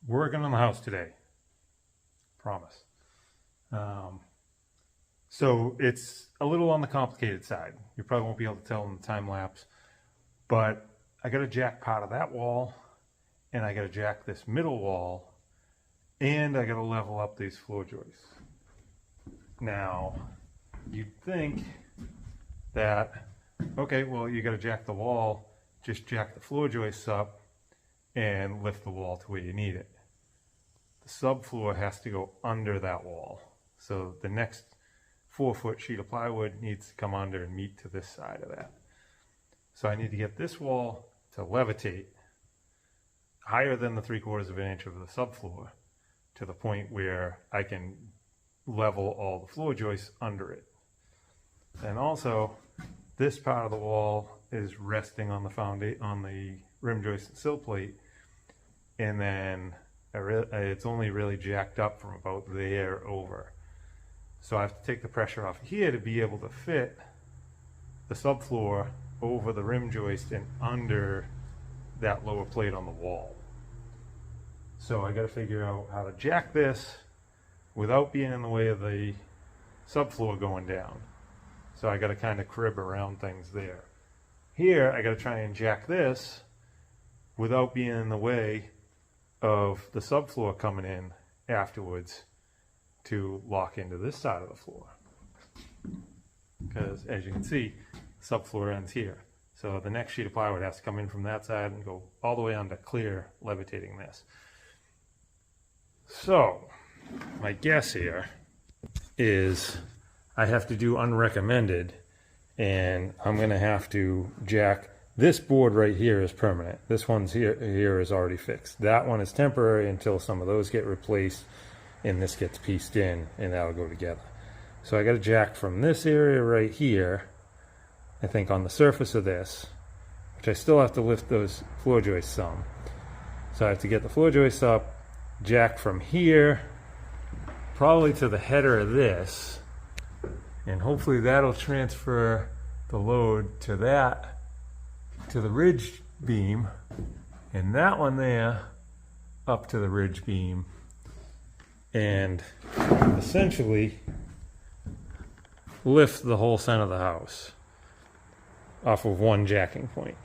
working on the house today. Promise. So it's a little on the complicated side. You probably won't be able to tell in the time lapse, but I got to jack part of that wall, and I got to jack this middle wall, and I got to level up these floor joists. Now, you'd think that, okay, well, you got to jack the wall, just jack the floor joists up and lift the wall to where you need it. The subfloor has to go under that wall. So the next 4-foot sheet of plywood needs to come under and meet to this side of that. So I need to get this wall to levitate higher than the 3/4 of an inch of the subfloor to the point where I can level all the floor joists under it. And also, this part of the wall is resting on the rim joist and sill plate, and then it's only really jacked up from about there over. So I have to take the pressure off here to be able to fit the subfloor over the rim joist and under that lower plate on the wall. So I got to figure out how to jack this without being in the way of the subfloor going down. So I got to kind of crib around things there. Here I got to try and jack this without being in the way of the subfloor coming in afterwards to lock into this side of the floor. Because as you can see, subfloor ends here. So the next sheet of plywood has to come in from that side and go all the way on to clear, levitating this. So my guess here is I have to do unrecommended, and I'm going to have to jack this board right here is permanent. This one's here is already fixed. That one is temporary until some of those get replaced and this gets pieced in, and that'll go together. So I got to jack from this area right here, I think on the surface of this, which I still have to lift those floor joists some. So I have to get the floor joists up, jack from here, probably to the header of this, and hopefully that'll transfer the load to that, to the ridge beam, and that one there up to the ridge beam, and essentially lift the whole center of the house off of one jacking point.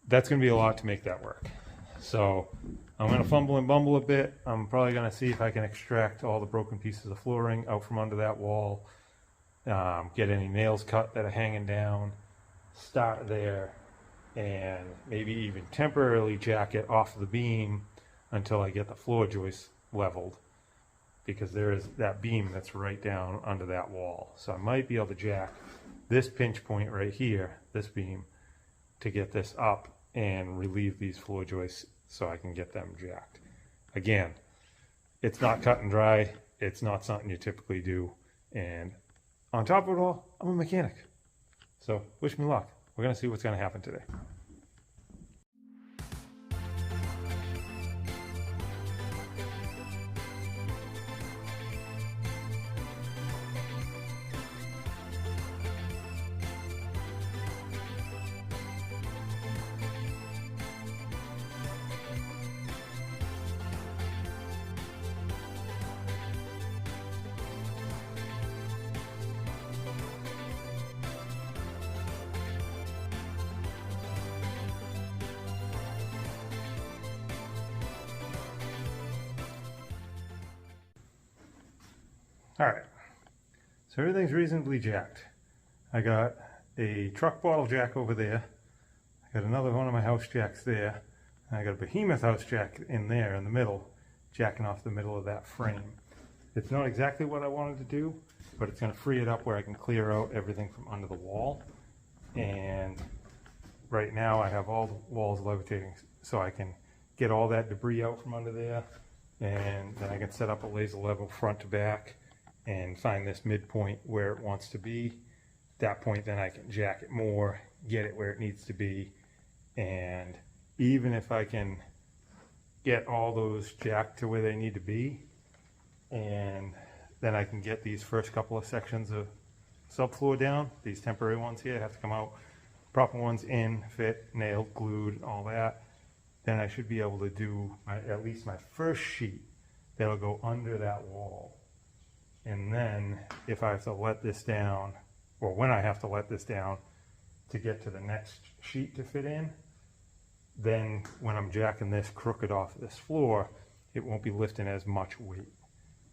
That's going to be a lot to make that work. So I'm going to fumble and bumble a bit. I'm probably going to see if I can extract all the broken pieces of flooring out from under that wall, get any nails cut that are hanging down, start there, and maybe even temporarily jack it off the beam until I get the floor joist leveled, because there is that beam that's right down under that wall. So I might be able to jack this pinch point right here, this beam, to get this up and relieve these floor joists so I can get them jacked. Again, it's not cut and dry. It's not something you typically do. And on top of it all, I'm a mechanic. So wish me luck. We're going to see what's going to happen today. All right, so everything's reasonably jacked. I got a truck bottle jack over there. I got another one of my house jacks there. And I got a behemoth house jack in there in the middle, jacking off the middle of that frame. It's not exactly what I wanted to do, but it's going to free it up where I can clear out everything from under the wall. And right now I have all the walls levitating, so I can get all that debris out from under there, and then I can set up a laser level front to back and find this midpoint where it wants to be. At that point, then I can jack it more, get it where it needs to be, and even if I can get all those jacked to where they need to be, and then I can get these first couple of sections of subfloor down, these temporary ones here have to come out proper ones in, fit, nailed, glued, all that, then I should be able to do at least my first sheet that'll go under that wall. And then if I have to let this down, or when I have to let this down to get to the next sheet to fit in, then when I'm jacking this crooked off this floor, it won't be lifting as much weight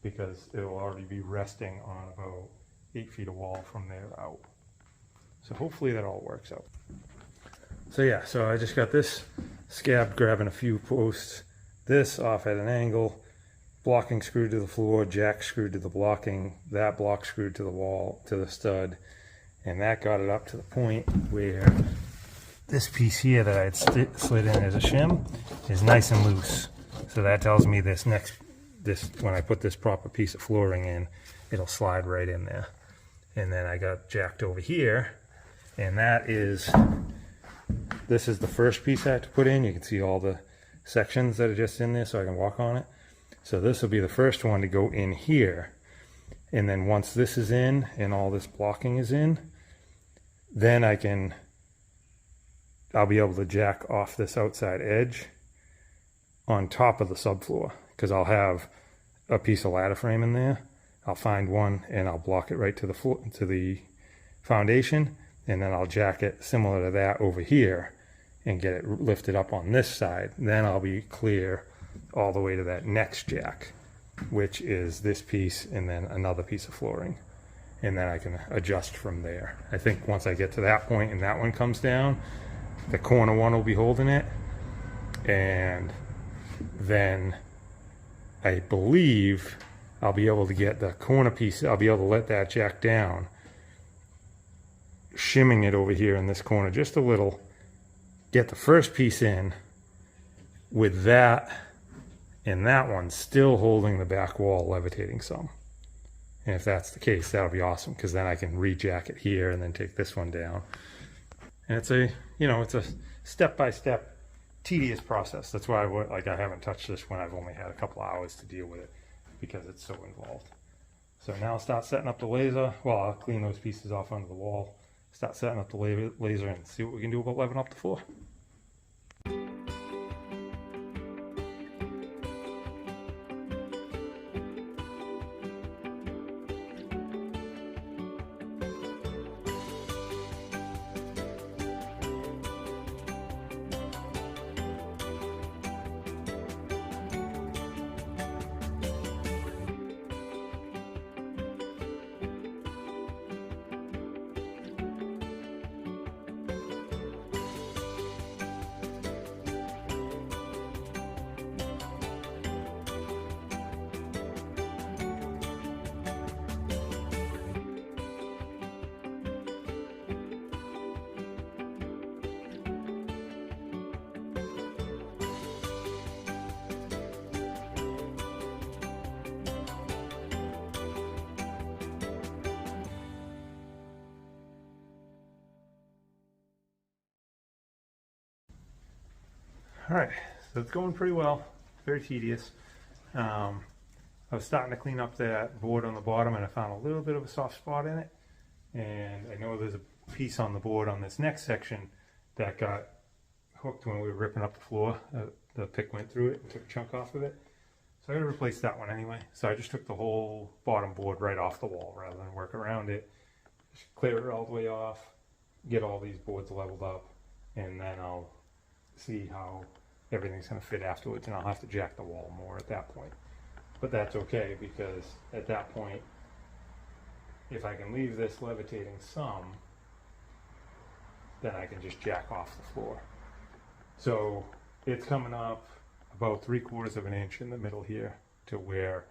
because it'll already be resting on about 8 feet of wall from there out. So hopefully that all works out. So yeah, so I just got this scab grabbing a few posts, this off at an angle, blocking screwed to the floor, jack screwed to the blocking, that block screwed to the wall, to the stud, and that got it up to the point where this piece here that I had slid in as a shim is nice and loose. So that tells me this when I put this proper piece of flooring in, it'll slide right in there. And then I got jacked over here, and this is the first piece I have to put in. You can see all the sections that are just in there so I can walk on it. So this will be the first one to go in here. And then once this is in and all this blocking is in, then I'll be able to jack off this outside edge on top of the subfloor, because I'll have a piece of ladder frame in there. I'll find one and I'll block it right to the floor, to the foundation, and then I'll jack it similar to that over here and get it lifted up on this side. Then I'll be clear all the way to that next jack, which is this piece and then another piece of flooring. And then I can adjust from there. I think once I get to that point and that one comes down, the corner one will be holding it. And then I believe I'll be able to get the corner piece, I'll be able to let that jack down, shimming it over here in this corner just a little, get the first piece in with that and that one still holding the back wall, levitating some. And if that's the case, that'll be awesome, because then I can re-jack it here and then take this one down. And it's a, it's a step-by-step tedious process. That's why I haven't touched this when I've only had a couple hours to deal with it, because it's so involved. So now I'll start setting up the laser. Well, I'll clean those pieces off under the wall, start setting up the laser and see what we can do about leveling up the floor. All right, so it's going pretty well, very tedious. I was starting to clean up that board on the bottom and I found a little bit of a soft spot in it. And I know there's a piece on the board on this next section that got hooked when we were ripping up the floor. The pick went through it and took a chunk off of it. So I gotta replace that one anyway. So I just took the whole bottom board right off the wall rather than work around it. Just clear it all the way off, get all these boards leveled up, and then I'll see how everything's going to fit afterwards, and I'll have to jack the wall more at that point. But that's okay, because at that point, if I can leave this levitating some, then I can just jack off the floor. So it's coming up about 3/4 of an inch in the middle here to where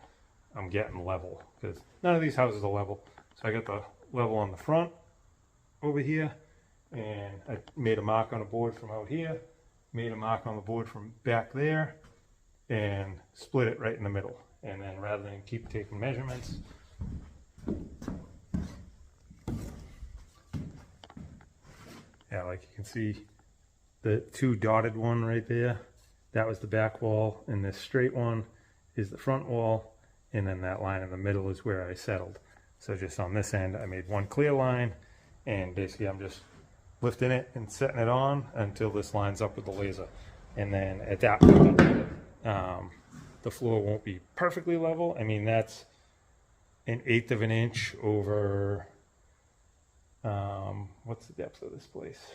I'm getting level, because none of these houses are level. So I got the level on the front over here, and I made a mark on a board from out here, made a mark on the board from back there, and split it right in the middle. And then rather than keep taking measurements, yeah, like you can see the two dotted one right there, that was the back wall, and this straight one is the front wall, and then that line in the middle is where I settled. So just on this end I made one clear line, and basically I'm just lifting it and setting it on until this lines up with the laser. And then at that point, the floor won't be perfectly level. I mean, that's 1/8 of an inch over, what's the depth of this place?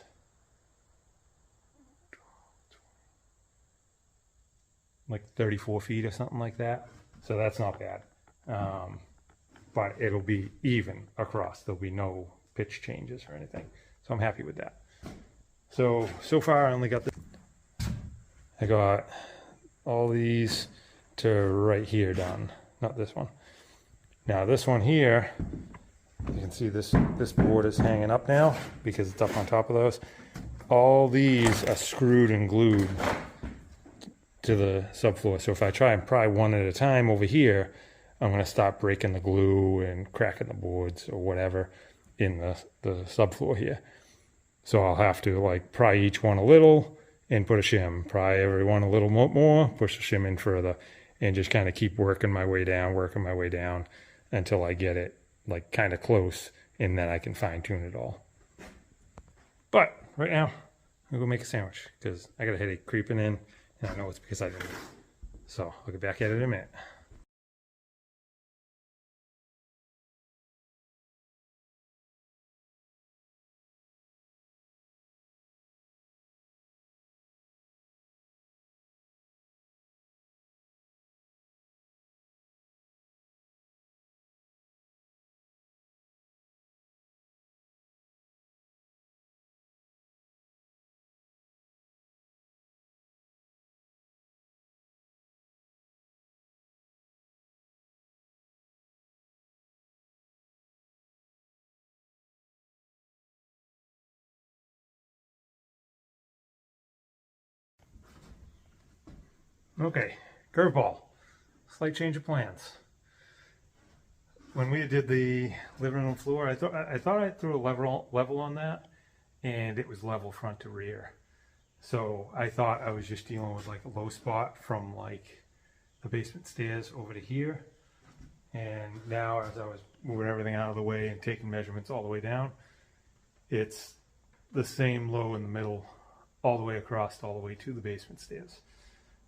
Like 34 feet or something like that. So that's not bad. But it'll be even across. There'll be no pitch changes or anything. So I'm happy with that. So far I only got I got all these to right here done, not this one. Now this one here, you can see this board is hanging up now because it's up on top of those. All these are screwed and glued to the subfloor. So if I try and pry one at a time over here, I'm going to start breaking the glue and cracking the boards or whatever in the subfloor here. So I'll have to like pry each one a little and put a shim, pry every one a little more, push the shim in further, and just kind of keep working my way down until I get it like kind of close, and then I can fine tune it all. But right now, I'm gonna go make a sandwich because I got a headache creeping in, and I know it's because I didn't eat. So I'll get back at it in a minute. Okay, curveball, slight change of plans. When we did the living room floor, I thought I threw a level on that, and it was level front to rear. So I thought I was just dealing with like a low spot from like the basement stairs over to here. And now as I was moving everything out of the way and taking measurements all the way down, it's the same low in the middle all the way across, all the way to the basement stairs.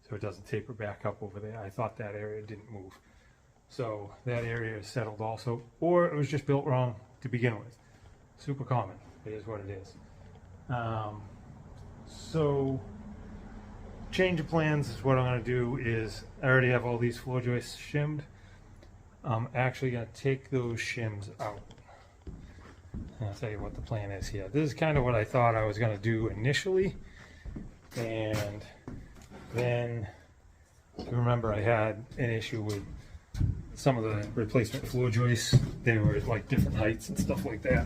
So it doesn't taper back up over there. I thought that area didn't move. So that area is settled also, or it was just built wrong to begin with. Super common, it is what it is. So change of plans is what I'm gonna do is, I already have all these floor joists shimmed. I'm actually gonna take those shims out. And I'll tell you what the plan is here. This is kind of what I thought I was gonna do initially. And then, you remember I had an issue with some of the replacement floor joists. They were like different heights and stuff like that.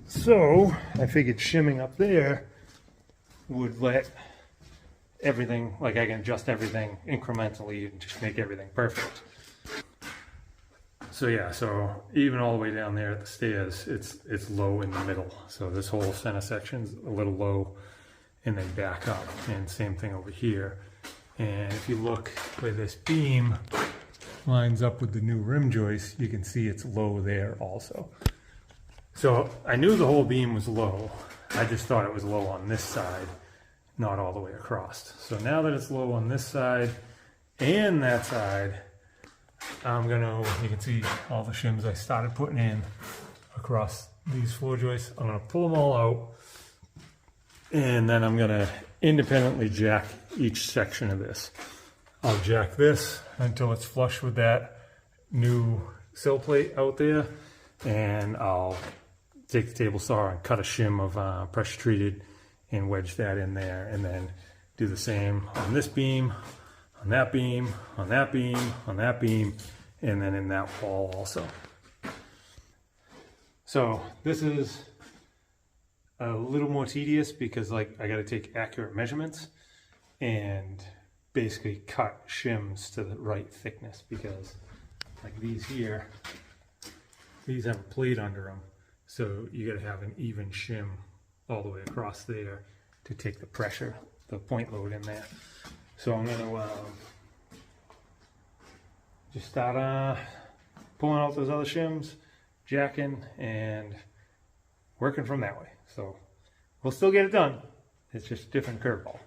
So I figured shimming up there would let everything, like I can adjust everything incrementally and just make everything perfect. So yeah, so even all the way down there at the stairs, it's low in the middle. So this whole center section's a little low, and then back up, and same thing over here. And if you look where this beam lines up with the new rim joist, you can see it's low there also. So I knew the whole beam was low. I just thought it was low on this side, not all the way across. So now that it's low on this side and that side, you can see all the shims I started putting in across these floor joists. I'm gonna pull them all out, and then I'm gonna independently jack each section of this. I'll jack this until it's flush with that new sill plate out there, and I'll take the table saw and cut a shim of pressure treated and wedge that in there, and then do the same on this beam, on that beam, on that beam, on that beam, and then in that wall also. So this is a little more tedious because like I got to take accurate measurements and basically cut shims to the right thickness, because like these here, these have a plate under them, so you got to have an even shim all the way across there to take the pressure, the point load in there. So I'm going to just start pulling out those other shims, jacking, and working from that way. So we'll still get it done. It's just a different curveball.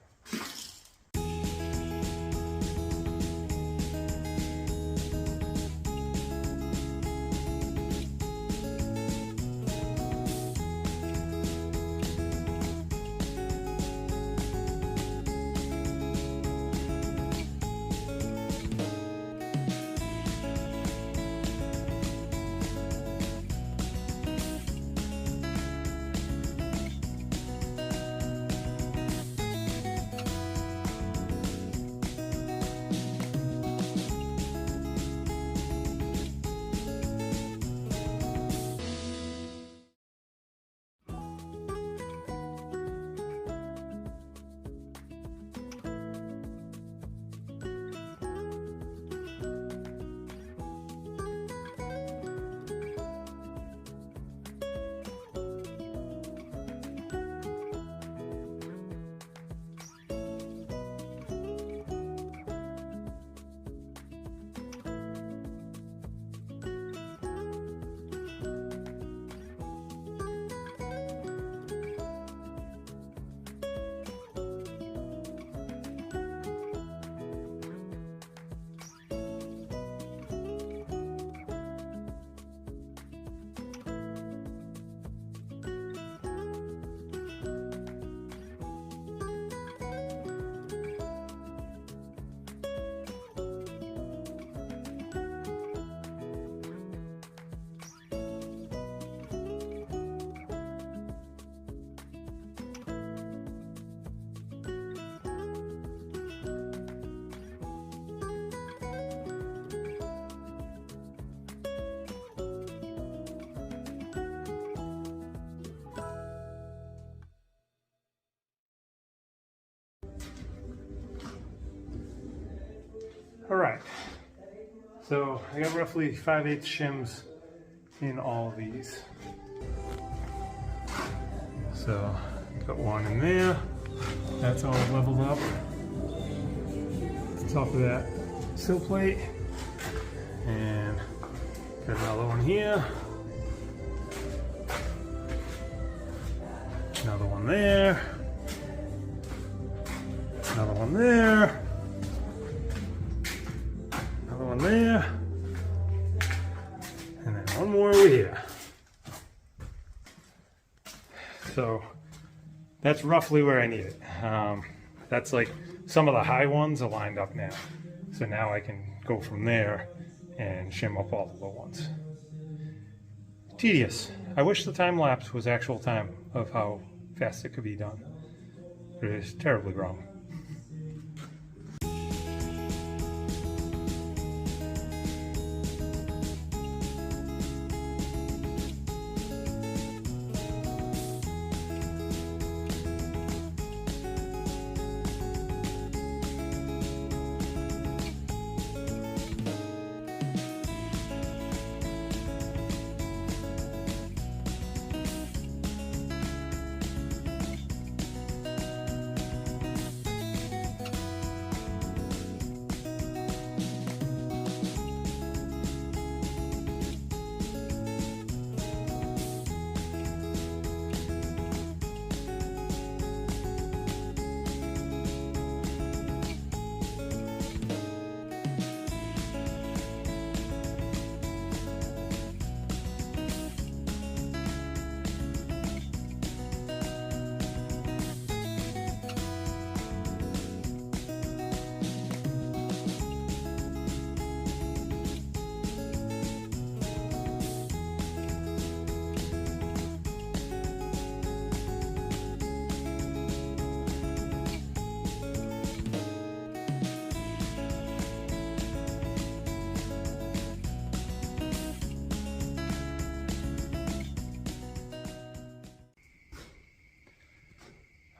All right, so I got roughly 5/8 shims in all of these. So got one in there, that's all leveled up. Top of that sill plate, and got another one here, another one there, another one there, another one there, and then one more over here. So that's roughly where I need it. That's like some of the high ones are lined up now. So now I can go from there and shim up all the low ones. Tedious. I wish the time lapse was actual time of how fast it could be done. But it is terribly wrong.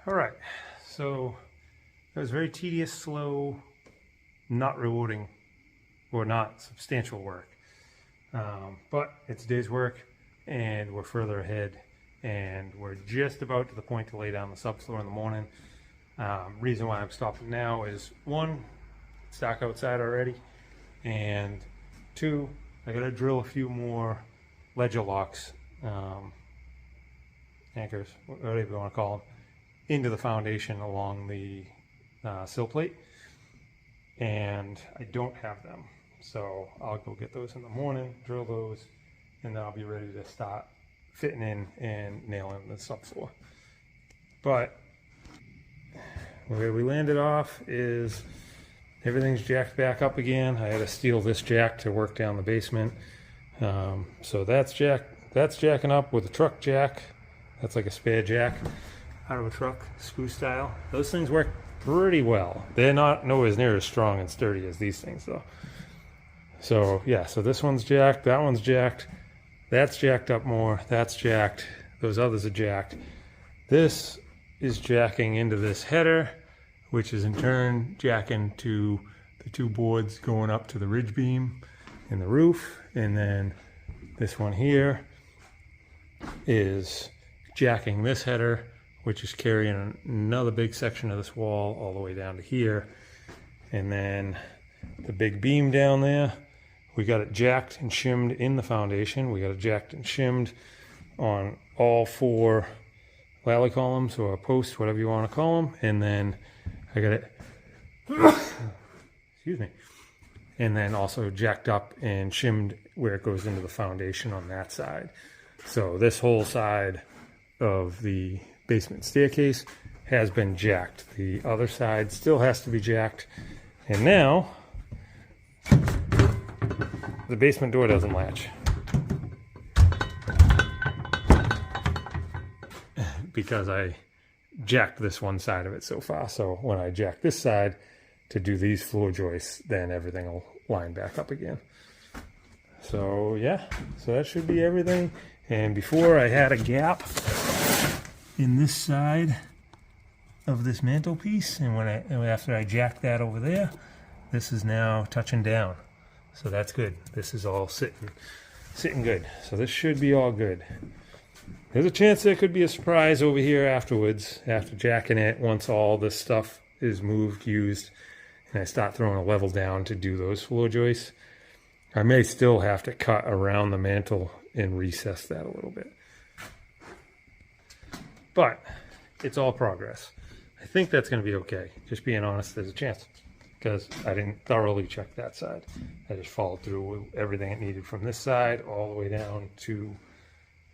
All right, so that was very tedious, slow, not rewarding, or not substantial work. But it's a day's work, and we're further ahead, and we're just about to the point to lay down the subfloor in the morning. Reason why I'm stopping now is, one, it's dark outside already, and two, I gotta drill a few more ledger locks anchors, whatever you want to call them, into the foundation along the sill plate. And I don't have them. So I'll go get those in the morning, drill those, and then I'll be ready to start fitting in and nailing the subfloor. But where we landed off is everything's jacked back up again. I had to steal this jack to work down the basement. So that's jacking up with a truck jack. That's like a spare jack out of a truck, screw style. Those things work pretty well. They're not nowhere near as strong and sturdy as these things though. So yeah, so this one's jacked, that one's jacked, that's jacked up more, that's jacked, those others are jacked. This is jacking into this header, which is in turn jacking to the two boards going up to the ridge beam in the roof. And then this one here is jacking this header, which is carrying another big section of this wall all the way down to here. And then the big beam down there, we got it jacked and shimmed in the foundation. We got it jacked and shimmed on all 4 lally columns or posts, whatever you want to call them. And then I got it, excuse me, and then also jacked up and shimmed where it goes into the foundation on that side. So this whole side of the basement staircase has been jacked. The other side still has to be jacked. And now the basement door doesn't latch because I jacked this one side of it so far. So when I jack this side to do these floor joists, then everything will line back up again. So yeah, so that should be everything. And before, I had a gap in this side of this mantelpiece, and after I jacked that over there, this is now touching down. So that's good. This is all sitting good. So this should be all good. There's a chance there could be a surprise over here afterwards, after jacking it, once all this stuff is moved, used, and I start throwing a level down to do those floor joists. I may still have to cut around the mantle and recess that a little bit. But it's all progress. I think that's going to be okay. Just being honest, there's a chance, because I didn't thoroughly check that side. I just followed through with everything it needed from this side all the way down to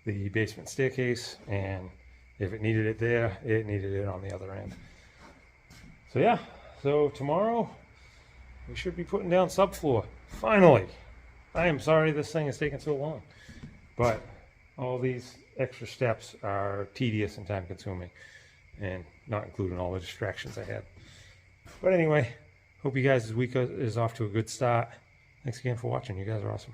the basement staircase, and if it needed it there, it needed it on the other end. So yeah, so tomorrow we should be putting down subfloor. Finally! I am sorry this thing has taken so long, but all these extra steps are tedious and time consuming, and not including all the distractions I had. But anyway, hope you guys' week is off to a good start. Thanks again for watching. You guys are awesome.